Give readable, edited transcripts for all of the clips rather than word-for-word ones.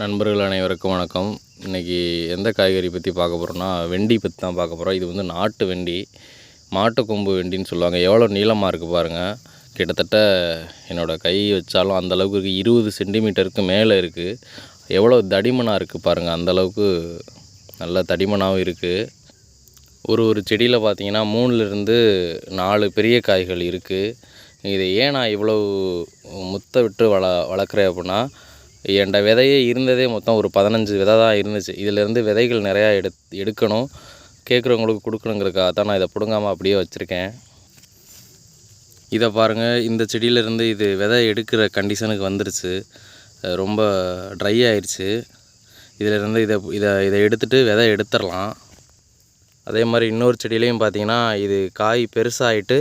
நண்பர்கள் அனைவருக்கும் வணக்கம். இன்றைக்கி எந்த காய்கறி பற்றி பார்க்க போகிறோன்னா, வெண்டி பற்றி தான் பார்க்க போகிறோம். இது வந்து நாட்டு வெண்டி, மாட்டுக்கொம்பு வெண்டின்னு சொல்லுவாங்க. எவ்வளோ நீளமாக இருக்குது பாருங்கள். கிட்டத்தட்ட என்னோடய கை வச்சாலும் அந்தளவுக்கு 20 சென்டிமீட்டருக்கு மேலே இருக்குது. எவ்வளோ தடிமனாக இருக்குது பாருங்கள். அந்தளவுக்கு நல்ல தடிமனாகவும் இருக்குது. ஒரு செடியில் பார்த்திங்கன்னா 3லேருந்து 4 பெரிய காய்கள் இருக்குது. இதை ஏன் நான் இவ்வளோ முத்த விட்டு வளர்க்குறேன் அப்படின்னா, என்கிட்ட விதையே இருந்ததே மொத்தம் ஒரு 15 விதை தான் இருந்துச்சு. இதிலேருந்து விதைகள் நிறையா எடுக்கணும், கேட்குறவங்களுக்கு கொடுக்கணுங்கிறதுக்காக தான் நான் இதை பிடுங்காமல் அப்படியே வச்சுருக்கேன். இதை பாருங்கள், இந்த செடியிலேருந்து இது விதை எடுக்கிற கண்டிஷனுக்கு வந்துருச்சு. ரொம்ப ட்ரை ஆயிடுச்சு. இதிலேருந்து இதை எடுத்துகிட்டு விதை எடுத்துடலாம். அதே மாதிரி இன்னொரு செடியிலையும் பார்த்திங்கன்னா, இது காய் பெருசாகிட்டு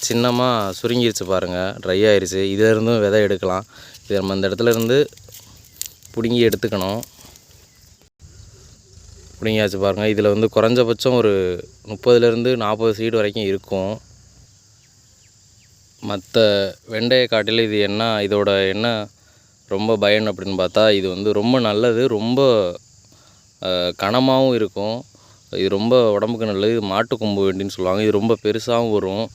சின்னமாக சுருங்கிருச்சு பாருங்கள், ட்ரை ஆயிடுச்சு. இதிலேருந்தும் விதை எடுக்கலாம். இதை நம்ம இந்த இடத்துல இருந்து பிடுங்கி எடுத்துக்கணும். பிடுங்கியாச்சு பாருங்கள். இதில் வந்து குறைஞ்சபட்சம் ஒரு 30லேருந்து 40 சீடு வரைக்கும் இருக்கும். மற்ற வெண்டையை காட்டில் இது இதோட என்ன ரொம்ப பயன் அப்படின்னு பார்த்தா, இது வந்து ரொம்ப நல்லது, ரொம்ப கனமாகவும் இருக்கும். இது ரொம்ப உடம்புக்கு நல்லது. இது மாட்டுக்கொம்பு வெண்டின்னு சொல்லுவாங்க. இது ரொம்ப பெருசாகவும் வரும்.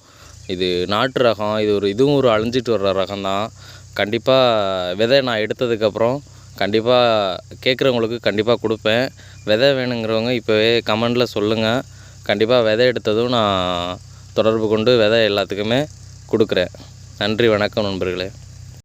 இது நாட்டு ரகம். இதுவும் ஒரு அழிஞ்சிட்டு வர்ற ரகம் தான். கண்டிப்பாக விதை நான் எடுத்ததுக்கப்புறம் கண்டிப்பாக கேட்குறவங்களுக்கு கண்டிப்பாக கொடுப்பேன். விதை வேணுங்கிறவங்க இப்போவே கமெண்டில் சொல்லுங்கள். கண்டிப்பாக விதை எடுத்ததும் நான் தொடர்பு கொண்டு விதை எல்லாத்துக்குமே கொடுக்குறேன். நன்றி, வணக்கம் நண்பர்களே.